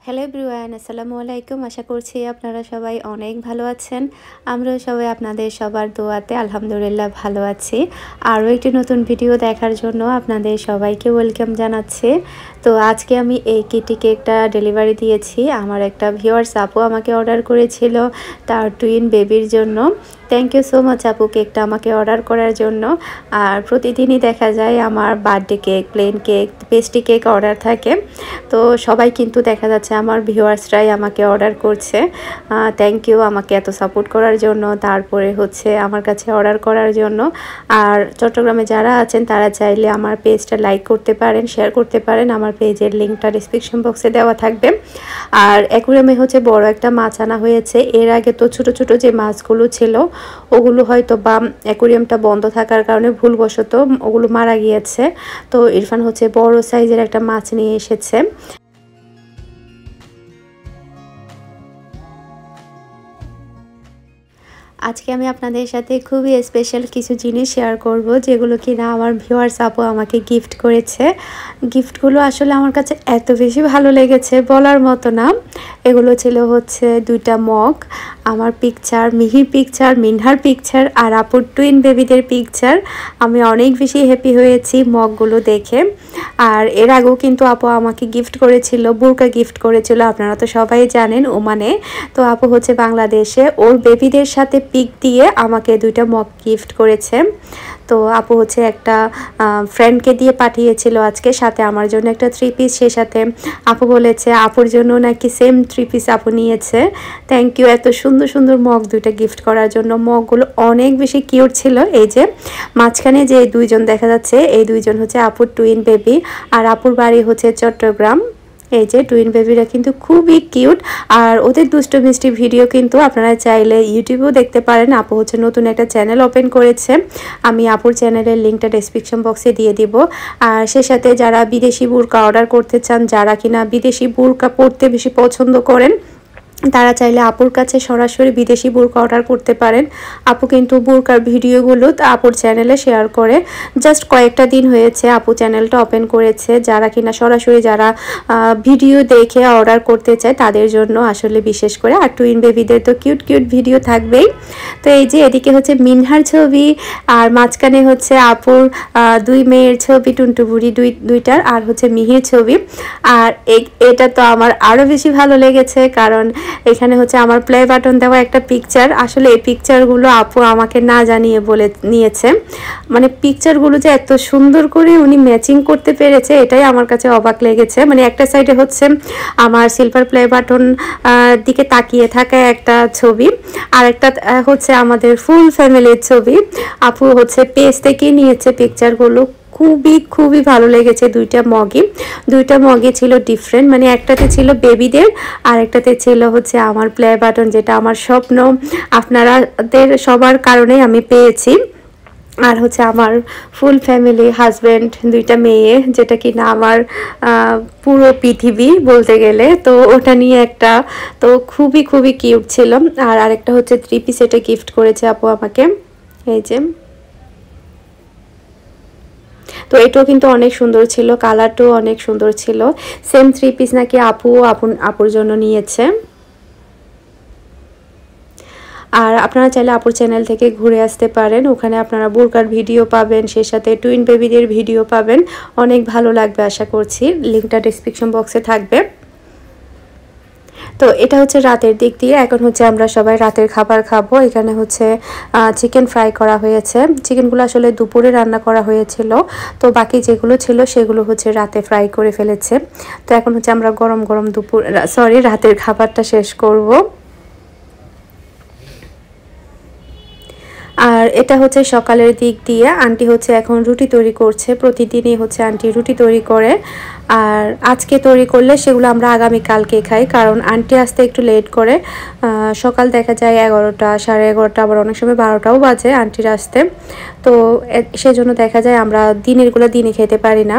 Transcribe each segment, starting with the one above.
Hello everyone, আসসালামু আলাইকুম। আশা করছি আপনারা সবাই অনেক ভালো আছেন। আমরাও সবাই আপনাদের সবার দোয়াতে আলহামদুলিল্লাহ ভালো আছি। আরও একটি নতুন ভিডিও দেখার জন্য আপনাদের সবাইকে ওয়েলকাম জানাচ্ছি। তো আজকে আমি এই কিটি কেকটা ডেলিভারি দিয়েছি। আমার একটা ভিউয়ার্স আপু আমাকে অর্ডার করেছিল তার টুইন বেবির জন্য। থ্যাংক ইউ সো মাচ আপু কেকটা আমাকে অর্ডার করার জন্য। আর প্রতিদিনই দেখা যায় আমার birthday cake, plane cake, pastry cake order থাকে। তো সবাই কিন্তু দেখা যাচ্ছে আমার ভিউয়ার্সরাই আমাকে অর্ডার করছে। থ্যাংক ইউ আমাকে এত সাপোর্ট করার জন্য, তারপরে হচ্ছে আমার কাছে অর্ডার করার জন্য। আর চট্টগ্রামে যারা আছেন তারা চাইলে আমার পেজটা লাইক করতে পারেন, শেয়ার করতে পারেন। আমার পেজের লিঙ্কটা ডিসক্রিপশন বক্সে দেওয়া থাকবে। আর অ্যাকুরিয়ামে হচ্ছে বড় একটা মাছ আনা হয়েছে। এর আগে তো ছোট ছোট যে মাছগুলো ছিল ওগুলো হয়তো বা অ্যাকুরিয়ামটা বন্ধ থাকার কারণে ভুলবশত ওগুলো মারা গিয়েছে। তো ইরফান হচ্ছে বড় সাইজের একটা মাছ নিয়ে এসেছে। আজকে আমি আপনাদের সাথে খুবই স্পেশাল কিছু জিনিস শেয়ার করব, যেগুলো কিনা আমার ভিউয়ার্স আপু আমাকে গিফট করেছে। গিফটগুলো আসলে আমার কাছে এত বেশি ভালো লেগেছে বলার মতো না। এগুলো ছিল হচ্ছে দুইটা মগ, আমার পিকচার, মিহির পিকচার, মিনহার পিকচার আর আপুর টুইন বেবিদের পিকচার। আমি অনেক বেশি হ্যাপি হয়েছি মগগুলো দেখে। আর এর আগেও কিন্তু আপু আমাকে গিফট করেছিল, বুরকা গিফট করেছিল, আপনারা তো সবাই জানেন ওমানে। তো আপু হচ্ছে বাংলাদেশে ওর বেবিদের সাথে পিক দিয়ে আমাকে দুইটা মগ গিফট করেছে। তো আপু হচ্ছে একটা ফ্রেন্ডকে দিয়ে পাঠিয়েছিল আজকে, সাথে আমার জন্য একটা 3 পিস। সে সাথে আপু বলেছে আপুর জন্য নাকি সেম 3 পিস আপু নিয়েছে। থ্যাংক ইউ এত সুন্দর সুন্দর মগ দুইটা গিফট করার জন্য। মগগুলো অনেক বেশি কিউট ছিল। এই যে মাঝখানে যে দুইজন দেখা যাচ্ছে, এই দুইজন হচ্ছে আপুর টুইন বেবি। আর আপুর বাড়ি হচ্ছে চট্টগ্রাম। এই যে টুইন বেবিরা কিন্তু খুবই কিউট। আর ওদের দুষ্টু মিষ্টি ভিডিও কিন্তু আপনারা চাইলে ইউটিউবেও দেখতে পারেন। আপু হচ্ছে নতুন একটা চ্যানেল ওপেন করেছে। আমি আপুর চ্যানেলের লিঙ্কটা ডেসক্রিপশন বক্সে দিয়ে দিব। আর সে সাথে যারা বিদেশি বুরকা অর্ডার করতে চান, যারা কিনা বিদেশি বুরকা পরতে বেশি পছন্দ করেন, তারা চাইলে আপুর কাছে সরাসরি বিদেশি বুরকা অর্ডার করতে পারেন। আপু কিন্তু বুরকার ভিডিওগুলো আপুর চ্যানেলে শেয়ার করে। জাস্ট কয়েকটা দিন হয়েছে আপু চ্যানেলটা ওপেন করেছে। যারা কিনা সরাসরি যারা ভিডিও দেখে অর্ডার করতে চায় তাদের জন্য আসলে বিশেষ করে। আর টুইন বেবিদের তো কিউট কিউট ভিডিও থাকবেই। তো এই যে এদিকে হচ্ছে মিনহার ছবি, আর মাঝখানে হচ্ছে আপুর দুই মেয়ের ছবি, টুনটুবুড়ি দুইটার, আর হচ্ছে মিহির ছবি। আর এটা তো আমার আরও বেশি ভালো লেগেছে, কারণ এখানে হচ্ছে আমার প্লে বাটন দেওয়া একটা পিকচার। আসলে এই পিকচারগুলো আপু আমাকে না জানিয়ে বলে নিয়েছে। মানে পিকচারগুলো যে এত সুন্দর করে উনি ম্যাচিং করতে পেরেছে, এটাই আমার কাছে অবাক লেগেছে। মানে একটা সাইডে হচ্ছে আমার সিলভার প্লে বাটন দিকে তাকিয়ে থাকা একটা ছবি, আর একটা হচ্ছে আমাদের ফুল ফ্যামিলির ছবি। আপু হচ্ছে পেজ থেকে নিয়েছে পিকচারগুলো। খুবই খুবই ভালো লেগেছে। দুইটা মগই ছিল ডিফারেন্ট। মানে একটাতে ছিল বেবিদের, আর একটাতে ছিল হচ্ছে আমার প্লে বাটন, যেটা আমার স্বপ্ন আপনাদের সবার কারণেই আমি পেয়েছি। আর হচ্ছে আমার ফুল ফ্যামিলি, হাজব্যান্ড, দুইটা মেয়ে, যেটা কিনা আমার পুরো পৃথিবী বলতে গেলে। তো ওটা নিয়ে একটা, তো খুবই খুবই কিউট ছিল। আর আরেকটা হচ্ছে 3 পিস, এটা গিফট করেছে আপু আমাকে। এই যে, তো এটাও কিন্তু অনেক সুন্দর ছিল, কালারটাও অনেক সুন্দর ছিল। সেম 3 পিস নাকি আপুর জন্য নিয়েছে। আর আপনারা চাইলে আপুর চ্যানেল থেকে ঘুরে আসতে পারেন। ওখানে আপনারা বুরকার ভিডিও পাবেন, সে সাথে টুইন বেবিদের ভিডিও পাবেন। অনেক ভালো লাগবে আশা করছি। লিঙ্কটা ডেসক্রিপশন বক্সে থাকবে। তো এটা হচ্ছে রাতের দিক দিয়ে। এখন হচ্ছে আমরা সবাই রাতের খাবার খাবো। এখানে হচ্ছে চিকেন ফ্রাই করা হয়েছে। চিকেনগুলো আসলে দুপুরে রান্না করা হয়েছিল, তো বাকি যেগুলো ছিল সেগুলো হচ্ছে রাতে ফ্রাই করে ফেলেছে। তো এখন হচ্ছে আমরা গরম গরম রাতের খাবারটা শেষ করব। আর এটা হচ্ছে সকালের দিক দিয়ে। আন্টি হচ্ছে এখন রুটি তৈরি করছে। প্রতিদিনই হচ্ছে আন্টি রুটি তৈরি করে। আর আজকে তৈরি করলে সেগুলো আমরা আগামীকালকে খাই, কারণ আন্টি আসতে একটু লেট করে। সকাল দেখা যায় 11টা, 11:30, আবার অনেক সময় 12টাও বাজে আন্টির আসতে। তো সেজন্য দেখা যায় আমরা দিনেরগুলো দিনে খেতে পারি না,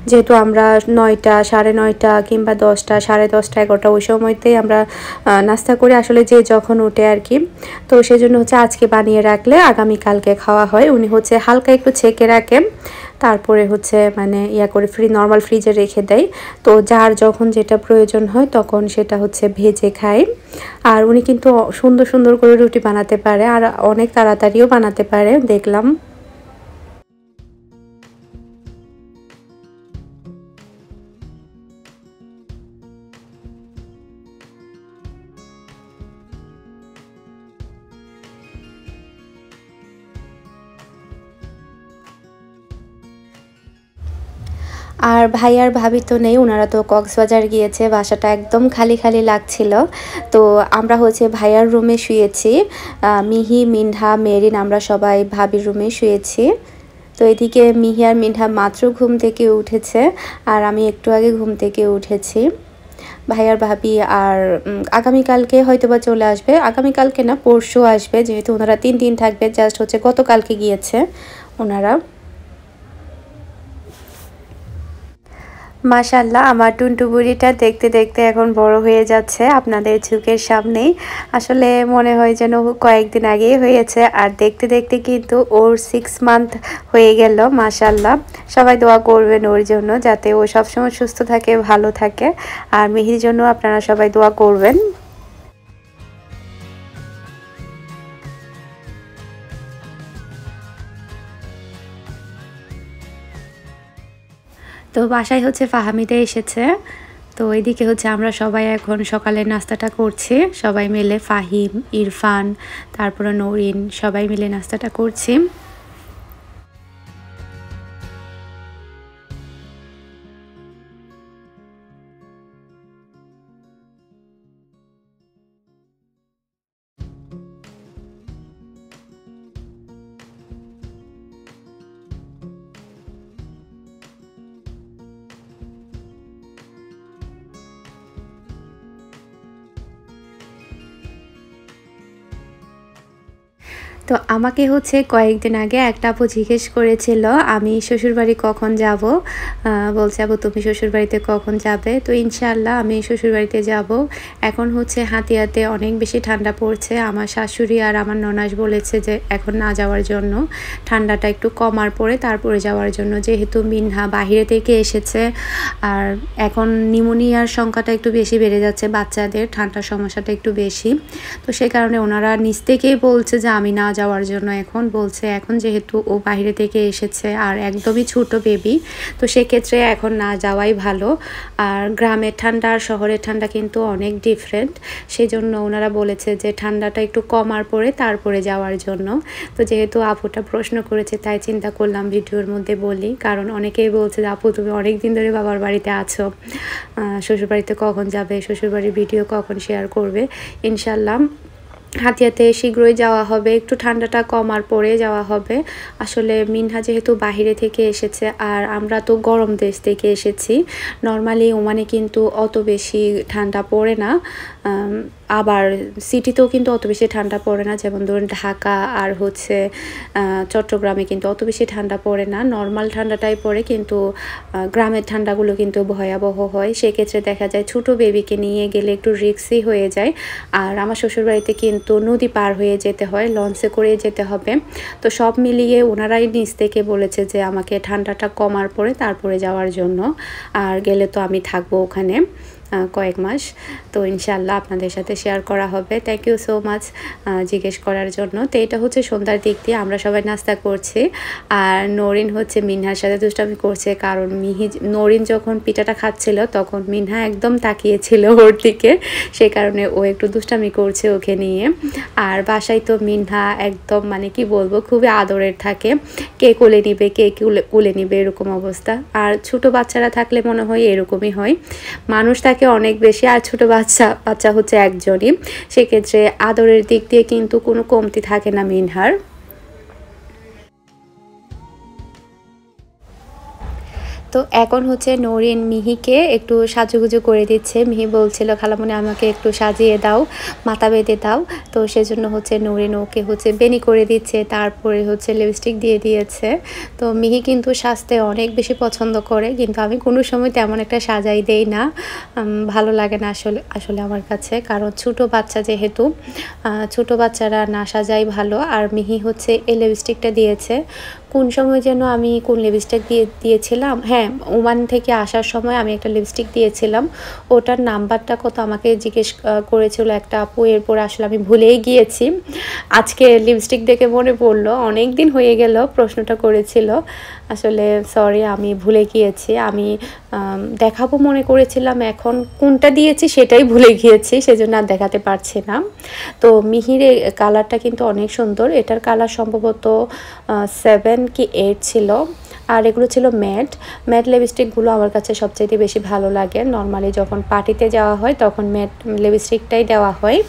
যেহেতু আমরা 9টা, 9:30 কিংবা 10টা, 10:30, 11টা ওই সময়তেই আমরা নাস্তা করে আসলে যে যখন উঠে আর কি। তো সেজন্য হচ্ছে আজকে বানিয়ে রাখলে আগামীকালকে খাওয়া হয়। উনি হচ্ছে হালকা একটু ছেঁকে রাখেন। তারপরে হচ্ছে মানে ইয়া করে নর্মাল ফ্রিজে রেখে দেয়। তো যার যখন যেটা প্রয়োজন হয় তখন সেটা হচ্ছে ভেজে খায়। আর উনি কিন্তু সুন্দর সুন্দর করে রুটি বানাতে পারে আর অনেক তাড়াতাড়িও বানাতে পারে দেখলাম। আর ভাই আর ভাবি তো নেই, ওনারা তো কক্সবাজার গিয়েছে। বাসাটা একদম খালি খালি লাগছিল। তো আমরা হচ্ছে ভাইয়ার রুমে শুয়েছি, মিহি, মিনহা, মেরিন আমরা সবাই ভাবির রুমে শুয়েছি। তো এদিকে মিহি আর মিনহা মাত্র ঘুম থেকে উঠেছে আর আমি একটু আগে ঘুম থেকে উঠেছি। ভাইয়ার ভাবি আর আগামীকালকে হয়তো বা চলে আসবে, আগামীকালকে না পরশু আসবে, যেহেতু ওনারা 3 দিন থাকবে। জাস্ট হচ্ছে গতকালকে গিয়েছে ওনারা। মাশাআল্লাহ, আমার টুনটু বুড়িটা দেখতে দেখতে এখন বড় হয়ে যাচ্ছে আপনাদের চোখের সামনেই। আসলে মনে হয় যেন কয়েকদিন আগেই হয়েছে, আর দেখতে দেখতে কিন্তু ওর 6 মান্থ হয়ে গেল। মাশাআল্লাহ, সবাই দোয়া করবেন ওর জন্য, যাতে ও সবসময় সুস্থ থাকে, ভালো থাকে। আর মিহির জন্য আপনারা সবাই দোয়া করবেন। তো বাসায় হচ্ছে ফাহামিদা এসেছে। তো এদিকে হচ্ছে আমরা সবাই এখন সকালের নাস্তাটা করছি, সবাই মিলে, ফাহিম, ইরফান, তারপরে নরিন, সবাই মিলে নাস্তাটা করছি। তো আমাকে হচ্ছে কয়েকদিন আগে একটা আপু জিজ্ঞেস করেছিল আমি শ্বশুরবাড়ি কখন যাব। বলছে আপু তুমি শ্বশুরবাড়িতে কখন যাবে? তো ইনশাআল্লাহ আমি শ্বশুরবাড়িতে যাব। এখন হচ্ছে হাতিয়াতে অনেক বেশি ঠান্ডা পড়ছে। আমার শাশুড়ি আর আমার ননাস বলেছে যে এখন না যাওয়ার জন্য, ঠান্ডাটা একটু কমার পরে তারপরে যাওয়ার জন্য, যেহেতু মিনহা বাহিরে থেকে এসেছে। আর এখন নিউমোনিয়ার সংখ্যাটা একটু বেশি বেড়ে যাচ্ছে বাচ্চাদের, ঠান্ডার সমস্যাটা একটু বেশি। তো সেই কারণে ওনারা নিজ থেকেই বলছে যে আমি না যাওয়ার জন্য। এখন বলছে এখন যেহেতু ও বাইরে থেকে এসেছে আর একদমই ছোট বেবি, তো সেক্ষেত্রে এখন না যাওয়াই ভালো। আর গ্রামের ঠান্ডা আর শহরের ঠান্ডা কিন্তু অনেক ডিফারেন্ট, সেই জন্য ওনারা বলেছে যে ঠান্ডাটা একটু কমার পরে তারপরে যাওয়ার জন্য। তো যেহেতু আপুটা প্রশ্ন করেছে তাই চিন্তা করলাম ভিডিওর মধ্যে বলি, কারণ অনেকেই বলছে যে আপু তুমি অনেক দিন ধরে বাবার বাড়িতে আছো, শ্বশুরবাড়িতে কখন যাবে, শ্বশুরবাড়ির ভিডিও কখন শেয়ার করবে। ইনশাল্লাহ হাতিয়াতে শীঘ্রই যাওয়া হবে, একটু ঠান্ডাটা কমার পরে যাওয়া হবে। আসলে মিনহা যেহেতু বাহিরে থেকে এসেছে আর আমরা তো গরম দেশ থেকে এসেছি, নর্মালি ওমানে কিন্তু অত বেশি ঠান্ডা পড়ে না। আবার সিটিতেও কিন্তু অত বেশি ঠান্ডা পড়ে না, যেমন ধরুন ঢাকা আর হচ্ছে চট্টগ্রামে কিন্তু অত বেশি ঠান্ডা পড়ে না, নর্মাল ঠান্ডাটাই পড়ে। কিন্তু গ্রামের ঠান্ডাগুলো কিন্তু ভয়াবহ হয়, সেক্ষেত্রে দেখা যায় ছোটো বেবিকে নিয়ে গেলে একটু রিস্কি হয়ে যায়। আর আমার শ্বশুরবাড়িতে কিন্তু নদী পার হয়ে যেতে হয়, লঞ্চে করে যেতে হবে। তো সব মিলিয়ে ওনারাই নিজ থেকে বলেছে যে আমাকে ঠান্ডাটা কমার পরে তারপরে যাওয়ার জন্য। আর গেলে তো আমি থাকবো ওখানে কয়েক মাস। তো ইনশাআল্লাহ আপনাদের সাথে শেয়ার করা হবে। থ্যাংক ইউ সো মাচ জিজ্ঞেস করার জন্য। তো এটা হচ্ছে সন্ধ্যার দিক দিয়ে আমরা সবাই নাস্তা করছি। আর নরিন হচ্ছে মিনহার সাথে দুষ্টামি করছে, কারণ নরিন যখন পিঠাটা খাচ্ছিল তখন মিনহা একদম তাকিয়েছিল ওর দিকে, সে কারণে ও একটু দুষ্টামি করছে ওকে নিয়ে। আর বাসায় তো মিনহা একদম মানে কি বলবো, খুবই আদরের থাকে, কে কোলে নিবে কে কোলে নিবে এরকম অবস্থা। আর ছোট বাচ্চারা থাকলে মনে হয় এরকমই হয়, মানুষ থাকে অনেক বেশি আর ছোট বাচ্চা হচ্ছে একজনই, সেক্ষেত্রে আদরের দিক দিয়ে কিন্তু কোনো কমতি থাকে না মিনহার। তো এখন হচ্ছে নরিন মিহিকে একটু সাজুগুজু করে দিচ্ছে। মিহি বলছিল খালামণি আমাকে একটু সাজিয়ে দাও, মাথা বেঁধে দাও। তো সেজন্য হচ্ছে নরিন ওকে হচ্ছে বেনি করে দিচ্ছে, তারপরে হচ্ছে লিপস্টিক দিয়ে দিয়েছে। তো মিহি কিন্তু সাজতে অনেক বেশি পছন্দ করে, কিন্তু আমি কোনো সময় তেমন একটা সাজাই দেই না, ভালো লাগে না আসলে আমার কাছে, কারণ ছোট বাচ্চা যেহেতু, ছোট বাচ্চারা না সাজাই ভালো। আর মিহি হচ্ছে এই লিপস্টিকটা দিয়েছে, কোন সময় যেন আমি কোন লিপস্টিক দিয়েছিলাম, হ্যাঁ ওমান থেকে আসার সময় আমি একটা লিপস্টিক দিয়েছিলাম, ওটার নাম্বারটা কত আমাকে জিজ্ঞেস করেছিল একটা আপু, এরপর আসলে আমি ভুলেই গিয়েছি। আজকে লিপস্টিক দেখে মনে পড়লো, অনেক দিন হয়ে গেল প্রশ্নটা করেছিল, আসলে সরি আমি ভুলে গিয়েছি। আমি দেখাবো মনে করেছিলাম, এখন কোনটা দিয়েছি সেটাই ভুলে গিয়েছি, সেজন্য আর দেখাতে পারছি না। তো মিহিরের কালারটা কিন্তু অনেক সুন্দর, এটার কালার সম্ভবত 7 কি 8 ছিল। আর এগুলো ছিল ম্যাট লিপস্টিকগুলো আমার কাছে সবচাইতে বেশি ভালো লাগে। নর্মালি যখন পার্টিতে যাওয়া হয় তখন ম্যাট লিপস্টিকটাই দেওয়া হয়।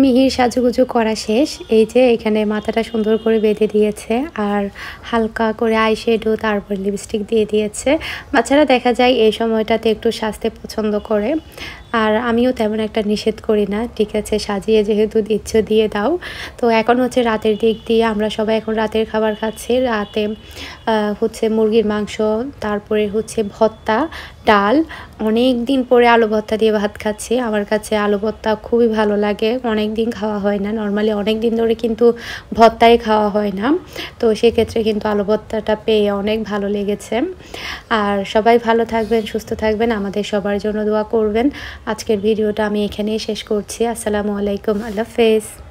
মিহির সাজুগুজু করা শেষ, এই যে এখানে মাথাটা সুন্দর করে বেঁধে দিয়েছে আর হালকা করে আইশ্যাডো তারপর লিপস্টিক দিয়ে দিয়েছে। বাচ্চারা দেখা যায় এই সময়টাতে একটু সাজতে পছন্দ করে, আর আমিও তেমন একটা নিষেধ করি না, ঠিক আছে সাজিয়ে যেহেতু দিচ্ছ দিয়ে দাও। তো এখন হচ্ছে রাতের দিক দিয়ে আমরা সবাই এখন রাতের খাবার খাচ্ছি। রাতে হচ্ছে মুরগির মাংস, তারপরে হচ্ছে ভর্তা, ডাল, অনেক দিন পরে আলু ভর্তা দিয়ে ভাত খাচ্ছি। আমার কাছে আলু ভর্তা খুবই ভালো লাগে, অনেক দিন খাওয়া হয় না, নর্মালি অনেক দিন ধরে কিন্তু ভর্তাই খাওয়া হয় না, তো সেক্ষেত্রে কিন্তু আলু ভর্তাটা পেয়ে অনেক ভালো লেগেছে। আর সবাই ভালো থাকবেন, সুস্থ থাকবেন, আমাদের সবার জন্য দোয়া করবেন। আজকের ভিডিওটা আমি এখানেই শেষ করছি। আসসালামু আলাইকুম, আল্লাহ হাফেজ।